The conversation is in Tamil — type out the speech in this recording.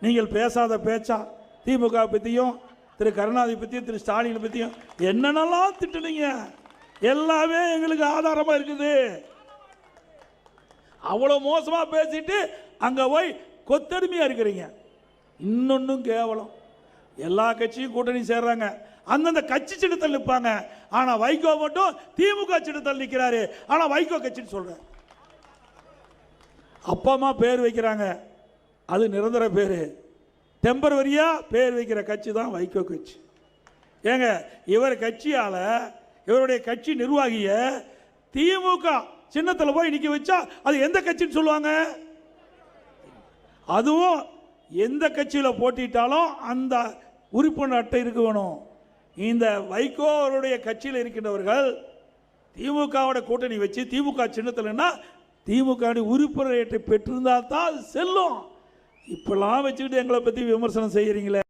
நீங்கள் பேசாத பேச்சா திமுக பற்றியும் திரு கருணாநிதி பற்றியும் திரு ஸ்டாலினை பற்றியும் என்னென்னலாம் திட்டுனீங்க எல்லாமே எங்களுக்கு ஆதாரமாக இருக்குது. அவ்வளோ மோசமாக பேசிட்டு அங்கே போய் கொத்தடிமையாக இருக்கிறீங்க. இன்னொன்னும் கேவலம், எல்லா கட்சியும் கூட்டணி சேர்றாங்க, அந்தந்த கட்சி சின்னத்தில் நிற்பாங்க. ஆனால் வைகோ மட்டும் திமுக சின்னத்தில் நிற்கிறாரு. ஆனால் வைகோ கட்சின்னு சொல்கிறார். அப்பா அம்மா பேர் வைக்கிறாங்க, அது நிரந்தர பேர். டெம்பரவரியா பேர் வைக்கிற கட்சி தான் வைகோ கட்சி. ஏங்க, இவர் கட்சியால் இவருடைய கட்சி நிர்வாகிய திமுக சின்னத்தில் போய் நிற்க வச்சா அது எந்த கட்சின்னு சொல்லுவாங்க? அதுவும் எந்த கட்சியில் போட்டிட்டாலும் அந்த உறுப்பினர் அட்டை இருக்க வேணும். இந்த வைகோ அவருடைய கட்சியில் இருக்கின்றவர்கள் திமுகவோட கூட்டணி வச்சு திமுக சின்னத்தில்னா திமுக உறுப்பினர் அட்டை பெற்றிருந்தால் தான் அது செல்லும். இப்பெல்லாம் வச்சுக்கிட்டு எங்களை பற்றி விமர்சனம் செய்கிறீங்களே.